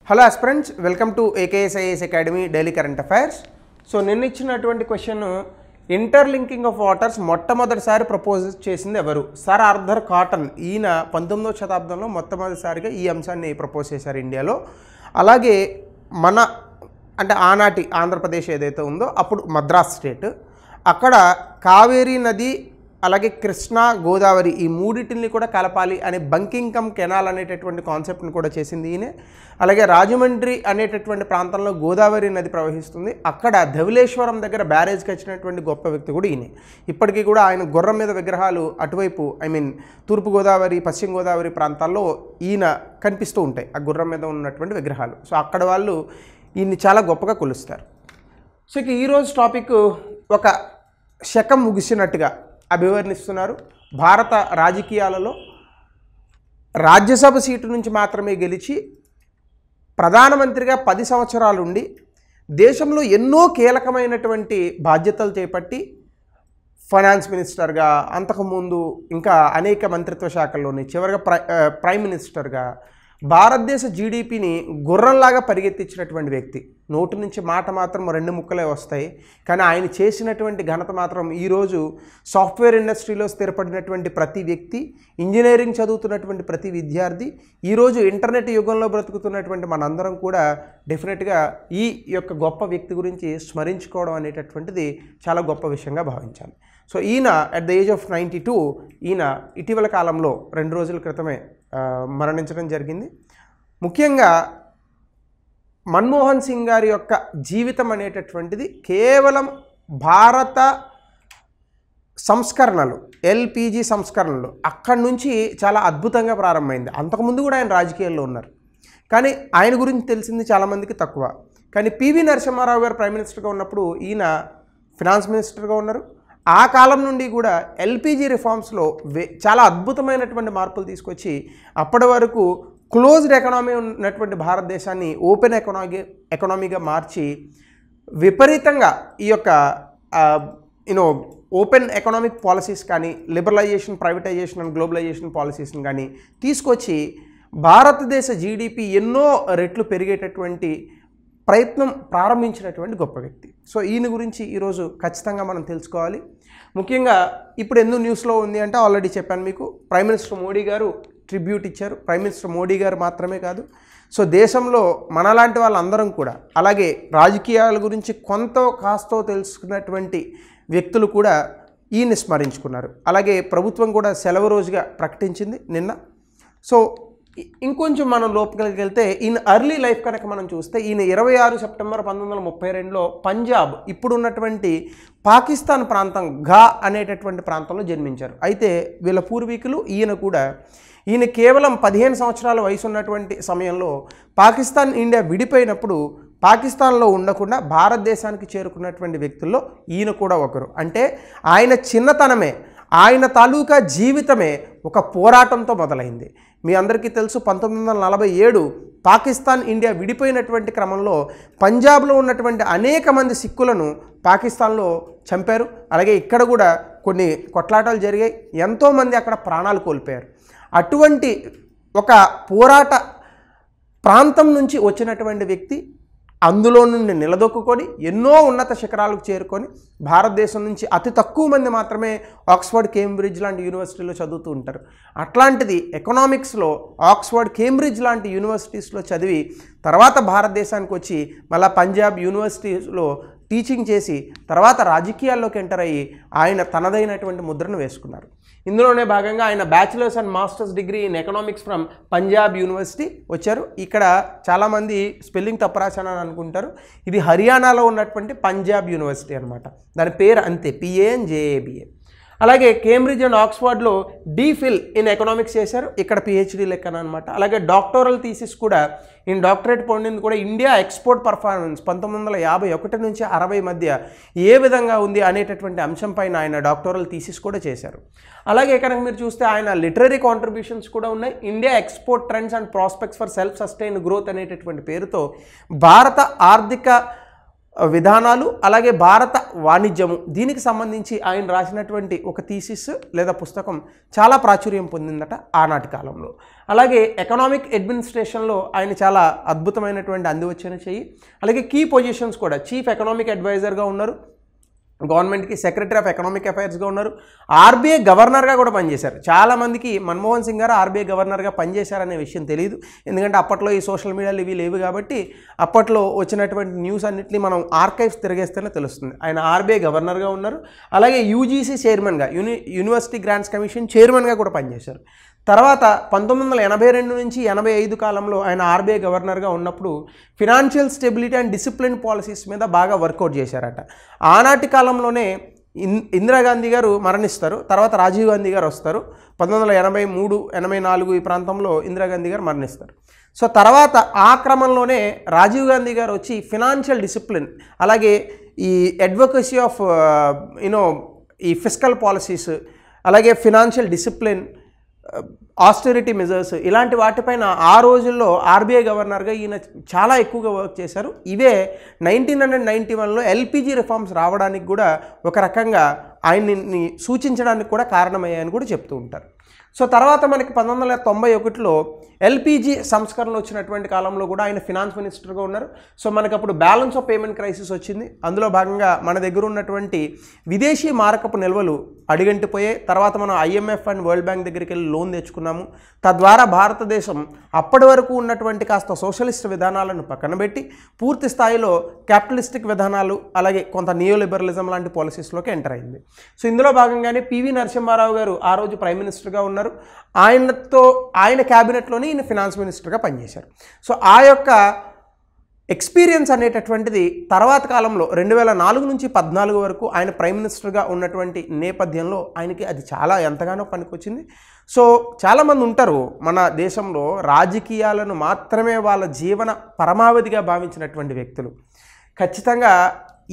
Hello aspirants, welcome to AKSIAS academy daily current affairs. So నిన్న ఇచ్చినటువంటి question, interlinking of waters మొట్టమొదటిసారి propose చేసింది ఎవరు? Sir Arthur cotton. ఈయన 19వ శతాబ్దంలో మొట్టమొదటిసారిగా ఈ అంశాన్ని ప్రపోజ్ చేశారు ఇండియాలో. అలాగే ఆనాటి ఆంధ్రప్రదేశ్ ఏదైతే ఉందో అప్పుడు మద్రాస్ స్టేట్, అక్కడ కావేరీ నది అలాగే కృష్ణా గోదావరి ఈ మూడింటిని కూడా కలపాలి అనే బంకింగ్ కెనాల్ అనేటటువంటి కాన్సెప్ట్ని కూడా చేసింది ఈయనే. అలాగే రాజమండ్రి అనేటటువంటి ప్రాంతంలో గోదావరి నది ప్రవహిస్తుంది, అక్కడ ధవళేశ్వరం దగ్గర బ్యారేజ్కి వచ్చినటువంటి గొప్ప వ్యక్తి కూడా ఈయనే. ఇప్పటికీ కూడా ఆయన గుర్రం మీద విగ్రహాలు అటువైపు తూర్పు గోదావరి పశ్చిమ గోదావరి ప్రాంతాల్లో ఈయన కనిపిస్తూ ఉంటాయి, ఆ గుర్రం మీద ఉన్నటువంటి విగ్రహాలు. సో అక్కడ వాళ్ళు ఈయన్ని చాలా గొప్పగా కొలుస్తారు. సో ఇక ఈరోజు టాపిక్ ఒక శకం ముగిసినట్టుగా అభివర్ణిస్తున్నారు. భారత రాజకీయాలలో రాజ్యసభ సీటు నుంచి మాత్రమే గెలిచి ప్రధానమంత్రిగా 10 సంవత్సరాలు ఉండి దేశంలో ఎన్నో కీలకమైనటువంటి బాధ్యతలు చేపట్టి ఫైనాన్స్ మినిస్టర్గా, అంతకుముందు ఇంకా అనేక మంత్రిత్వ శాఖల్లోని, చివరిగా ప్రైమ్ మినిస్టర్గా భారతదేశ జీడిపిని గుర్రంలాగా పరిగెత్తించినటువంటి వ్యక్తి. నోటి నుంచి మాట మాత్రం 2 ముక్కలే వస్తాయి, కానీ ఆయన చేసినటువంటి ఘనత మాత్రం ఈరోజు సాఫ్ట్వేర్ ఇండస్ట్రీలో స్థిరపడినటువంటి ప్రతి వ్యక్తి, ఇంజనీరింగ్ చదువుతున్నటువంటి ప్రతి విద్యార్థి, ఈరోజు ఇంటర్నెట్ యుగంలో బ్రతుకుతున్నటువంటి మనందరం కూడా డెఫినెట్గా ఈ యొక్క గొప్ప వ్యక్తి గురించి స్మరించుకోవడం అనేటటువంటిది చాలా గొప్ప విషయంగా భావించాలి. సో ఈయన అట్ ద ఏజ్ ఆఫ్ 92 ఈయన ఇటీవల కాలంలో 2 రోజుల క్రితమే మరణించడం జరిగింది. ముఖ్యంగా మన్మోహన్ సింగ్ గారి యొక్క జీవితం అనేటటువంటిది కేవలం భారత సంస్కరణలు, LPG సంస్కరణలు అక్కడి నుంచి చాలా అద్భుతంగా ప్రారంభమైంది. అంతకుముందు కూడా ఆయన రాజకీయాల్లో ఉన్నారు, కానీ ఆయన గురించి తెలిసింది చాలామందికి తక్కువ. కానీ పివి నరసింహారావు గారు ప్రైమ్ మినిస్టర్గా ఉన్నప్పుడు ఈయన ఫినాన్స్ మినిస్టర్గా ఉన్నారు. ఆ కాలం నుండి కూడా LPG రిఫార్మ్స్లో చాలా అద్భుతమైనటువంటి మార్పులు తీసుకొచ్చి అప్పటి వరకు క్లోజ్డ్ ఎకనామీ ఉన్నటువంటి భారతదేశాన్ని ఓపెన్ ఎకనామీగా మార్చి విపరీతంగా ఈ యొక్క ఓపెన్ ఎకనామిక్ పాలసీస్ కానీ, లిబరలైజేషన్, ప్రైవేటైజేషన్ అండ్ గ్లోబలైజేషన్ పాలసీస్ని కానీ తీసుకొచ్చి భారతదేశ జీడిపి ఎన్నో రెట్లు పెరిగేటటువంటి ప్రయత్నం ప్రారంభించినటువంటి గొప్ప వ్యక్తి. సో ఈయన గురించి ఈరోజు ఖచ్చితంగా మనం తెలుసుకోవాలి. ముఖ్యంగా ఇప్పుడు ఎందుకు న్యూస్లో ఉంది అంటే ఆల్రెడీ చెప్పాను మీకు, ప్రైమ్ మినిస్టర్ మోడీ గారు ట్రిబ్యూట్ ఇచ్చారు. ప్రైమ్ మినిస్టర్ మోడీ గారు మాత్రమే కాదు, సో దేశంలో మనలాంటి వాళ్ళందరం కూడా, అలాగే రాజకీయాల గురించి కొంత కాస్తో తెలుసుకున్నటువంటి వ్యక్తులు కూడా ఈయన్ని స్మరించుకున్నారు. అలాగే ప్రభుత్వం కూడా సెలవు రోజుగా ప్రకటించింది నిన్న. సో ఇంకొంచెం మనం లోపలికి వెళ్తే ఈయన ఎర్లీ లైఫ్ కనుక మనం చూస్తే, ఈయన 26 సెప్టెంబర్ 1932లో పంజాబ్, ఇప్పుడున్నటువంటి పాకిస్తాన్ ప్రాంతం ఘా అనేటటువంటి ప్రాంతంలో జన్మించారు. అయితే వీళ్ళ పూర్వీకులు ఈయన కేవలం 15 సంవత్సరాల వయసు ఉన్నటువంటి సమయంలో పాకిస్తాన్ ఇండియా విడిపోయినప్పుడు పాకిస్తాన్లో ఉండకుండా భారతదేశానికి చేరుకున్నటువంటి వ్యక్తుల్లో ఈయన కూడా ఒకరు. అంటే ఆయన చిన్నతనమే, ఆయన తాలూకా జీవితమే ఒక పోరాటంతో మొదలైంది. మీ అందరికీ తెలుసు, 1947 పాకిస్తాన్ ఇండియా విడిపోయినటువంటి క్రమంలో పంజాబ్లో ఉన్నటువంటి అనేక మంది సిక్కులను పాకిస్తాన్లో చంపారు. అలాగే ఇక్కడ కూడా కొన్ని కొట్లాటాలు జరిగాయి, ఎంతోమంది అక్కడ ప్రాణాలు కోల్పోయారు. అటువంటి ఒక పోరాట ప్రాంతం నుంచి వచ్చినటువంటి వ్యక్తి అందులో నుండి నిలదొక్కుని ఎన్నో ఉన్నత శిఖరాలకు చేరుకొని, భారతదేశం నుంచి అతి తక్కువ మంది మాత్రమే ఆక్స్ఫర్డ్, కేంబ్రిడ్జ్ లాంటి యూనివర్సిటీలో చదువుతూ ఉంటారు. అట్లాంటిది ఎకనామిక్స్లో ఆక్స్ఫర్డ్, కేంబ్రిడ్జ్ లాంటి యూనివర్సిటీస్లో చదివి తర్వాత భారతదేశానికి వచ్చి మళ్ళీ పంజాబ్ యూనివర్సిటీలో టీచింగ్ చేసి తర్వాత రాజకీయాల్లోకి ఎంటర్ అయ్యి ఆయన తనదైనటువంటి ముద్రను వేసుకున్నారు. ఇందులోనే భాగంగా ఆయన bachelors and masters degree in economics from Punjab university వచ్చారు. ఇక్కడ చాలామంది స్పెల్లింగ్ తప్పు రాశానని అనుకుంటారు, ఇది హర్యానాలో ఉన్నటువంటి పంజాబ్ యూనివర్సిటీ అనమాట, దాని పేరు అంతే, PANJABA. అలాగే కేంబ్రిడ్జ్ అండ్ ఆక్స్ఫర్డ్లో DPhil ఇన్ ఎకనామిక్స్ చేశారు, ఇక్కడ PhD లెక్కన అనమాట. అలాగే డాక్టోరల్ థీసిస్ కూడా, ఈయన డాక్టరేట్ పొందింది కూడా ఇండియా ఎక్స్పోర్ట్ పర్ఫార్మెన్స్ 1951 నుంచి 60 మధ్య ఏ విధంగా ఉంది అనేటటువంటి అంశం పైన ఆయన డాక్టోరల్ థీసిస్ కూడా చేశారు. అలాగే కనుక మీరు చూస్తే ఆయన లిటరరీ కాంట్రిబ్యూషన్స్ కూడా ఉన్నాయి. India export trends and prospects for self sustain growth అనేటటువంటి పేరుతో భారత ఆర్థిక విధానాలు అలాగే భారత వాణిజ్యము దీనికి సంబంధించి ఆయన రాసినటువంటి ఒక థీసిస్ లేదా పుస్తకం చాలా ప్రాచుర్యం పొందిందట ఆనాటి కాలంలో. అలాగే ఎకనామిక్ అడ్మినిస్ట్రేషన్లో ఆయన చాలా అద్భుతమైనటువంటి అందివచ్చిన చెయ్యి. అలాగే కీ పొజిషన్స్ కూడా చీఫ్ ఎకనామిక్ అడ్వైజర్గా ఉన్నారు, గవర్నమెంట్కి సెక్రటరీ ఆఫ్ ఎకనామిక్ అఫైర్స్గా ఉన్నారు, ఆర్బీఐ గవర్నర్గా కూడా పనిచేశారు. చాలామందికి మన్మోహన్ సింగ్ గారు ఆర్బీఐ గవర్నర్గా పనిచేశారనే విషయం తెలియదు, ఎందుకంటే అప్పట్లో ఈ సోషల్ మీడియాలు ఇవి లేవు కాబట్టి అప్పట్లో వచ్చినటువంటి న్యూస్ అన్నింటినీ మనం ఆర్కైవ్స్ తిరిగేస్తేనే తెలుస్తుంది. ఆయన ఆర్బీఐ గవర్నర్గా ఉన్నారు, అలాగే యూజీసీ చైర్మన్గా యూనివర్సిటీ గ్రాంట్స్ కమిషన్ చైర్మన్గా కూడా పనిచేశారు. తర్వాత 1982 నుంచి 85 కాలంలో ఆయన ఆర్బీఐ గవర్నర్గా ఉన్నప్పుడు financial stability and discipline policies మీద బాగా వర్కౌట్ చేశారట. ఆనాటి కాలంలోనే ఇందిరాగాంధీ గారు మరణిస్తారు, తర్వాత రాజీవ్ గాంధీ గారు వస్తారు. 1983, 84 ఈ ప్రాంతంలో ఇందిరాగాంధీ గారు మరణిస్తారు. సో తర్వాత ఆ క్రమంలోనే రాజీవ్ గాంధీ గారు వచ్చి ఫినాన్షియల్ డిసిప్లిన్ అలాగే ఈ అడ్వొకసీ ఆఫ్ ఈ ఫిస్కల్ పాలసీస్ అలాగే ఫినాన్షియల్ డిసిప్లిన్ ఆస్టెరిటీ మెజర్స్ ఇలాంటి వాటిపైన ఆ రోజుల్లో ఆర్బీఐ గవర్నర్గా ఈయన చాలా ఎక్కువగా వర్క్ చేశారు. ఇవే 1991లో ఎల్పీజీ రిఫార్మ్స్ రావడానికి కూడా ఒక రకంగా ఆయన్ని సూచించడానికి కూడా కారణమయ్యాయని కూడా చెప్తూ ఉంటారు. సో తర్వాత మనకి 1991లో ఎల్పీజీ సంస్కరణలు వచ్చినటువంటి కాలంలో కూడా ఆయన ఫినాన్స్ మినిస్టర్గా ఉన్నారు. సో మనకు అప్పుడు బ్యాలెన్స్ ఆఫ్ పేమెంట్ క్రైసిస్ వచ్చింది. అందులో భాగంగా మన దగ్గర ఉన్నటువంటి విదేశీ మారకపు నిల్వలు అడిగంటిపోయాయి. తర్వాత మనం ఐఎంఎఫ్ అండ్ వరల్డ్ బ్యాంక్ దగ్గరికి వెళ్ళి లోన్ తెచ్చుకున్నాము. తద్వారా భారతదేశం అప్పటి వరకు ఉన్నటువంటి కాస్త సోషలిస్ట్ విధానాలను పక్కన పెట్టి పూర్తి స్థాయిలో క్యాపిటలిస్టిక్ విధానాలు అలాగే కొంత నియోలిబరలిజం లాంటి పాలసీస్లోకి ఎంటర్ అయింది. సో ఇందులో భాగంగానే పివి నరసింహారావు గారు ఆ రోజు ప్రైమ్ మినిస్టర్గా ఉన్నారు. ఆయన క్యాబినెట్లోనే ఈయన ఫినాన్స్ మినిస్టర్గా పనిచేశారు. సో ఆ యొక్క ఎక్స్పీరియన్స్ అనేటటువంటిది తర్వాత కాలంలో 2004 నుంచి 2014 వరకు ఆయన ప్రైమ్ మినిస్టర్గా ఉన్నటువంటి నేపథ్యంలో ఆయనకి అది చాలా ఎంతగానో పనికొచ్చింది. సో చాలామంది ఉంటారు మన దేశంలో రాజకీయాలను మాత్రమే వాళ్ళ జీవన పరమావధిగా భావించినటువంటి వ్యక్తులు. ఖచ్చితంగా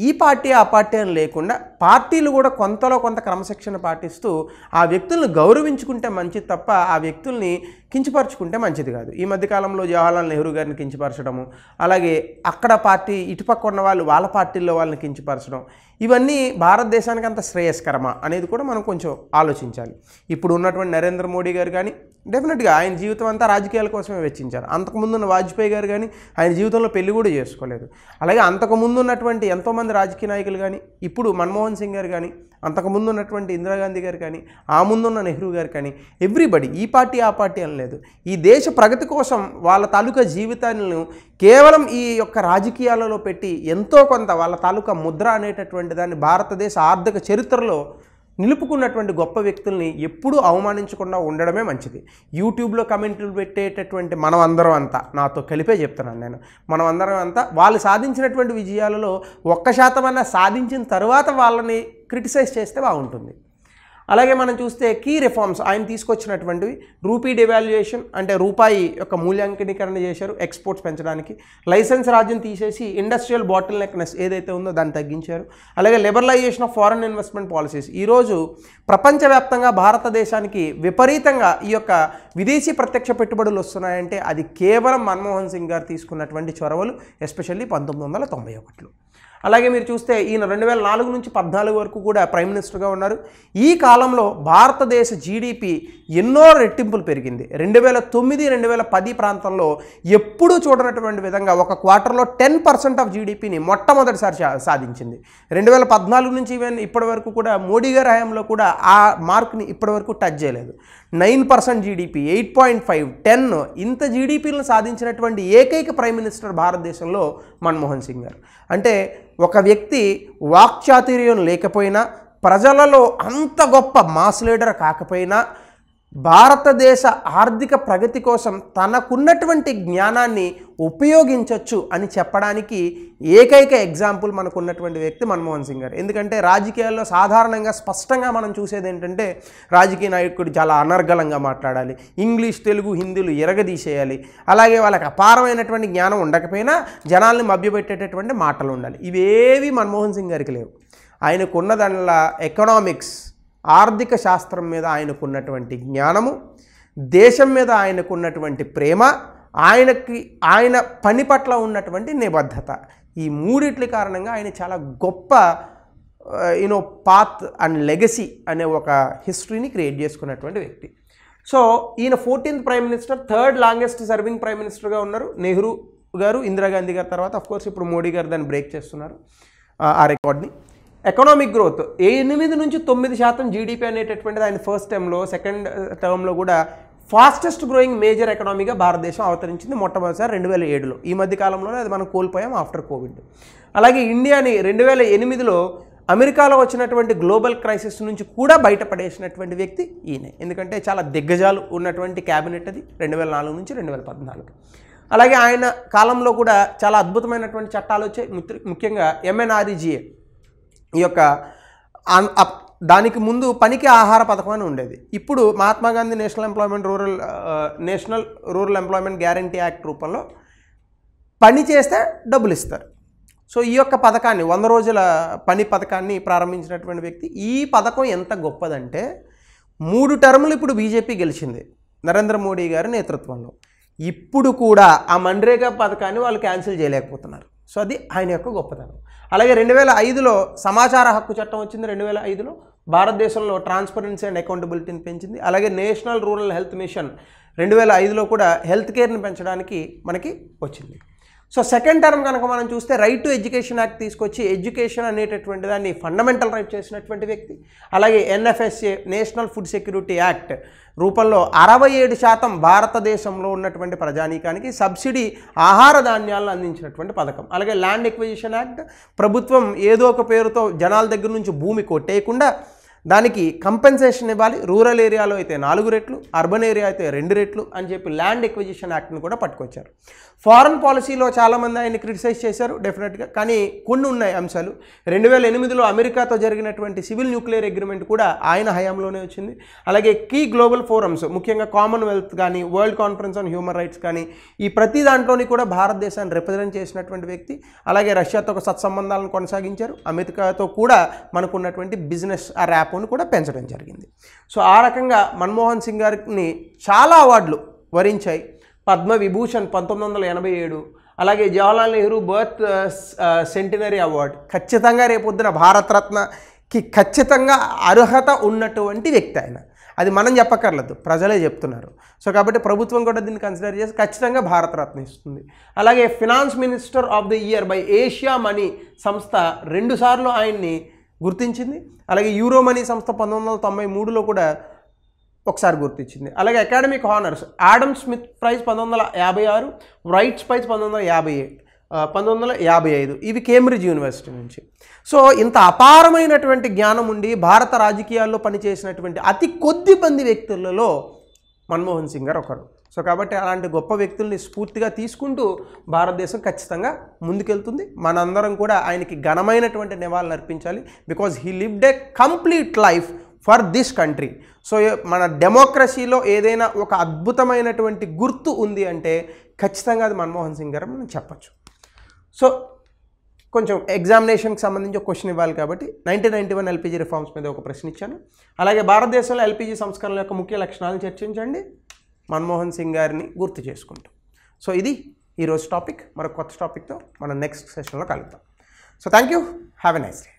ఈ పార్టీ ఆ పార్టీ అని లేకుండా పార్టీలు కూడా కొంతలో కొంత క్రమశిక్షణ పాటిస్తూ ఆ వ్యక్తులను గౌరవించుకుంటే మంచిది తప్ప ఆ వ్యక్తుల్ని కించపరచుకుంటే మంచిది కాదు. ఈ మధ్యకాలంలో జవహర్లాల్ నెహ్రూ గారిని కించపరచడము, అలాగే అక్కడ పార్టీ ఇటుపక్క ఉన్న వాళ్ళు వాళ్ళ పార్టీల్లో వాళ్ళని కించపరచడం, ఇవన్నీ భారతదేశానికి అంత శ్రేయస్కరమా అనేది కూడా మనం కొంచెం ఆలోచించాలి. ఇప్పుడు ఉన్నటువంటి నరేంద్ర మోడీ గారు కానీ డెఫినెట్గా ఆయన జీవితం అంతా రాజకీయాల కోసమే వెచ్చించారు. అంతకుముందున్న వాజ్పేయి గారు కానీ ఆయన జీవితంలో పెళ్లి కూడా చేసుకోలేదు. అలాగే అంతకుముందు ఉన్నటువంటి ఎంతోమంది రాజకీయ నాయకులు కానీ, ఇప్పుడు మన్మోహన్ సింగ్ గారు కానీ, అంతకుముందు ఉన్నటువంటి ఇందిరాగాంధీ గారు కానీ, ఆ ముందున్న నెహ్రూ గారు కానీ, ఎవ్రీబడి ఈ పార్టీ ఆ పార్టీ అని లేదు, ఈ దేశ ప్రగతి కోసం వాళ్ళ తాలూకా జీవితాలను కేవలం ఈ యొక్క రాజకీయాలలో పెట్టి ఎంతో కొంత వాళ్ళ తాలూకా ముద్ర అనేటటువంటి దాన్ని భారతదేశ ఆర్థిక చరిత్రలో నిలుపుకున్నటువంటి గొప్ప వ్యక్తుల్ని ఎప్పుడూ అవమానించకుండా ఉండడమే మంచిది. యూట్యూబ్లో కమెంట్లు పెట్టేటటువంటి మనం అందరం అంతా, నాతో కలిపే చెప్తున్నాను నేను, మనం అందరం అంతా వాళ్ళు సాధించినటువంటి విజయాలలో 1% సాధించిన తర్వాత వాళ్ళని క్రిటిసైజ్ చేస్తే బాగుంటుంది. అలాగే మనం చూస్తే కీ రిఫార్మ్స్ ఆయన తీసుకొచ్చినటువంటివి రూపీ డివాల్యుయేషన్, అంటే రూపాయి యొక్క మూల్యాంకనీకరణ చేశారు ఎక్స్పోర్ట్స్ పెంచడానికి. లైసెన్స్ రాజ్యం తీసేసి ఇండస్ట్రియల్ బాటిల్ నెక్నెస్ ఏదైతే ఉందో దాన్ని తగ్గించారు. అలాగే liberalisation of foreign investment policies. ఈరోజు ప్రపంచవ్యాప్తంగా భారతదేశానికి విపరీతంగా ఈ యొక్క విదేశీ ప్రత్యక్ష పెట్టుబడులు వస్తున్నాయంటే అది కేవలం మన్మోహన్ సింగ్ గారు తీసుకున్నటువంటి చొరవలు, ఎస్పెషల్లీ 1991లో. అలాగే మీరు చూస్తే ఈయన 2004 నుంచి 2014 వరకు కూడా ప్రైమ్ మినిస్టర్గా ఉన్నారు. ఈ కాలంలో భారతదేశ జీడిపి ఎన్నో రెట్టింపులు పెరిగింది. 2009, 2010 ప్రాంతంలో ఎప్పుడూ చూడనటువంటి విధంగా ఒక క్వార్టర్లో 10% ఆఫ్ జీడిపిని మొట్టమొదటిసారి సాధించింది. 2014 నుంచి ఇప్పటి వరకు కూడా మోడీ గారి హయాంలో కూడా ఆ మార్క్ని ఇప్పటి వరకు టచ్ చేయలేదు. 9% జీడిపి, 8.5, 10 ఇంత జీడిపిలను సాధించినటువంటి ఏకైక ప్రైమ్ మినిస్టర్ భారతదేశంలో మన్మోహన్ సింగ్ గారు. అంటే ఒక వ్యక్తి వాక్చాతుర్యం లేకపోయినా, ప్రజలలో అంత గొప్ప మాస్ లీడర్ కాకపోయినా, భారతదేశ ఆర్థిక ప్రగతి కోసం తనకున్నటువంటి జ్ఞానాన్ని ఉపయోగించవచ్చు అని చెప్పడానికి ఏకైక ఎగ్జాంపుల్ మనకున్నటువంటి వ్యక్తి మన్మోహన్ సింగ్ గారు. ఎందుకంటే రాజకీయాల్లో సాధారణంగా స్పష్టంగా మనం చూసేది ఏంటంటే రాజకీయ నాయకుడు చాలా అనర్గళంగా మాట్లాడాలి, ఇంగ్లీష్ తెలుగు హిందీలు ఎరగదీసేయాలి, అలాగే వాళ్ళకి అపారమైనటువంటి జ్ఞానం ఉండకపోయినా జనాల్ని మభ్యపెట్టేటటువంటి మాటలు ఉండాలి. ఇవేవి మన్మోహన్ సింగ్ గారికి లేవు. ఆయనకున్న దానిలో ఎకనామిక్స్, ఆర్థిక శాస్త్రం మీద ఆయనకున్నటువంటి జ్ఞానము, దేశం మీద ఆయనకున్నటువంటి ప్రేమ, ఆయన పని పట్ల ఉన్నటువంటి నిబద్ధత, ఈ మూడిట్ల కారణంగా ఆయన చాలా గొప్ప పాత్ అండ్ లెగసీ అనే ఒక హిస్టరీని క్రియేట్ చేసుకున్నటువంటి వ్యక్తి. సో ఈయన 14th prime minister, 3rd longest serving prime మినిస్టర్గా ఉన్నారు. నెహ్రూ గారు, ఇందిరాగాంధీ గారి తర్వాత అఫ్కోర్స్ ఇప్పుడు మోడీ గారు దాన్ని బ్రేక్ చేస్తున్నారు ఆ రికార్డ్ని. ఎకనామిక్ గ్రోత్ 8 నుంచి 9% జీడిపి అనేటటువంటిది ఆయన ఫస్ట్ టర్మ్లో, సెకండ్ టర్మ్లో కూడా ఫాస్టెస్ట్ గ్రోయింగ్ మేజర్ ఎకనామీగా భారతదేశం అవతరించింది మొట్టమొదటిసారి 2007లో. ఈ మధ్య కాలంలోనే అది మనం కోల్పోయాం ఆఫ్టర్ కోవిడ్. అలాగే ఇండియాని 2008లో అమెరికాలో వచ్చినటువంటి గ్లోబల్ క్రైసిస్ నుంచి కూడా బయటపడేసినటువంటి వ్యక్తి ఈయనే. ఎందుకంటే చాలా దిగ్గజాలు ఉన్నటువంటి క్యాబినెట్ అది 2004 నుంచి 2014. అలాగే ఆయన కాలంలో కూడా చాలా అద్భుతమైనటువంటి చట్టాలు వచ్చాయి. ముఖ్యంగా MNREGA, ఈ యొక్క దానికి ముందు పనికి ఆహార పథకం అని ఉండేది. ఇప్పుడు Mahatma Gandhi national rural employment guarantee act రూపంలో పని చేస్తే డబ్బులు ఇస్తారు. సో ఈ యొక్క పథకాన్ని, 100 రోజుల పని పథకాన్ని ప్రారంభించినటువంటి వ్యక్తి. ఈ పథకం ఎంత గొప్పదంటే 3 టర్ములు ఇప్పుడు బీజేపీ గెలిచింది నరేంద్ర మోడీ గారి నేతృత్వంలో. ఇప్పుడు కూడా ఆ మన్రేగా పథకాన్ని వాళ్ళు క్యాన్సిల్ చేయలేకపోతున్నారు. సో అది ఆయన యొక్క గొప్పతనం. అలాగే 2005లో సమాచార హక్కు చట్టం వచ్చింది. 2005లో భారతదేశంలో ట్రాన్స్పరెన్సీ అండ్ అకౌంటబిలిటీని పెంచింది. అలాగే నేషనల్ రూరల్ హెల్త్ మిషన్ 2005లో కూడా హెల్త్ కేర్ని పెంచడానికి మనకి వచ్చింది. సో సెకండ్ టర్మ్ కనుక మనం చూస్తే రైట్ టు ఎడ్యుకేషన్ యాక్ట్ తీసుకొచ్చి ఎడ్యుకేషన్ అనేటటువంటి దాన్ని ఫండమెంటల్ రైట్ చేసినటువంటి వ్యక్తి. అలాగే NFSA national food security act రూపంలో 67% భారతదేశంలో ఉన్నటువంటి ప్రజానీకానికి సబ్సిడీ ఆహార ధాన్యాలను అందించినటువంటి పథకం. అలాగే ల్యాండ్ ఎక్విజిషన్ యాక్ట్, ప్రభుత్వం ఏదో ఒక పేరుతో జనాల దగ్గర నుంచి భూమి కొట్టేయకుండా దానికి కంపెన్సేషన్ ఇవ్వాలి. రూరల్ ఏరియాలో అయితే 4 రెట్లు, అర్బన్ ఏరియా అయితే 2 రెట్లు అని చెప్పి ల్యాండ్ ఎక్విజిషన్ యాక్ట్ని కూడా పట్టుకొచ్చారు. ఫారెన్ పాలసీలో చాలామంది ఆయన్ని క్రిటిసైజ్ చేశారు డెఫినెట్గా, కానీ కొన్ని ఉన్నాయి అంశాలు. 2008లో అమెరికాతో జరిగినటువంటి సివిల్ న్యూక్లియర్ అగ్రిమెంట్ కూడా ఆయన హయాంలోనే వచ్చింది. అలాగే కీ గ్లోబల్ ఫోరమ్స్, ముఖ్యంగా కామన్వెల్త్ కానీ, world conference on human rights కానీ, ఈ ప్రతి దాంట్లోని కూడా భారతదేశాన్ని రిప్రజెంట్ చేసినటువంటి వ్యక్తి. అలాగే రష్యాతో ఒక సత్సంబంధాలను కొనసాగించారు. అమెరికాతో కూడా మనకున్నటువంటి బిజినెస్ ర్యాప్ కూడా పెంచడం జరిగింది. సో ఆ రకంగా మన్మోహన్ సింగ్ గారిని చాలా అవార్డులు వరించాయి. పద్మవిభూషణ్ 1987, అలాగే Jawaharlal Nehru birth centenary award, ఖచ్చితంగా రేపొద్దున భారతరత్నకి ఖచ్చితంగా అర్హత ఉన్నటువంటి వ్యక్తి ఆయన. అది మనం చెప్పక్కర్లేదు, ప్రజలే చెప్తున్నారు. సో కాబట్టి ప్రభుత్వం కూడా దీన్ని కన్సిడర్ చేసి ఖచ్చితంగా భారతరత్న ఇస్తుంది. అలాగే finance minister of the year by Asia money సంస్థ 2 సార్లు ఆయన్ని గుర్తించింది. అలాగే యూరో మనీ సంస్థ 1993లో కూడా ఒకసారి గుర్తించింది. అలాగే academic honours Adam Smith prize 1956, Wrights prize 1955, ఇవి కేంబ్రిడ్జ్ యూనివర్సిటీ నుంచి. సో ఇంత అపారమైనటువంటి జ్ఞానం ఉండి భారత రాజకీయాల్లో పనిచేసినటువంటి అతి కొద్ది మంది వ్యక్తులలో మన్మోహన్ సింగ్ గారు ఒకరు. సో కాబట్టి అలాంటి గొప్ప వ్యక్తుల్ని స్ఫూర్తిగా తీసుకుంటూ భారతదేశం ఖచ్చితంగా ముందుకెళ్తుంది. మనందరం కూడా ఆయనకి ఘనమైనటువంటి నివాళులు అర్పించాలి. Because he lived A complete life for this country. So మన డెమోక్రసీలో ఏదైనా ఒక అద్భుతమైనటువంటి గుర్తు ఉంది అంటే ఖచ్చితంగా అది మన్మోహన్ సింగ్ గారు మనం చెప్పచ్చు. సో కొంచెం ఎగ్జామినేషన్కి సంబంధించి ఒక క్వశ్చన్ ఇవ్వాలి కాబట్టి 1991 LPG రిఫార్మ్స్ మీద ఒక ప్రశ్న ఇచ్చాను. అలాగే భారతదేశంలో LPG సంస్కరణల యొక్క ముఖ్య లక్షణాలను చర్చించండి మన్మోహన్ సింగ్ గారిని గుర్తు చేసుకుంటాం. సో ఇది ఈరోజు టాపిక్. మరొక కొత్త టాపిక్తో మనం నెక్స్ట్ సెషన్లో కలుద్దాం. So thank you, have a nice day.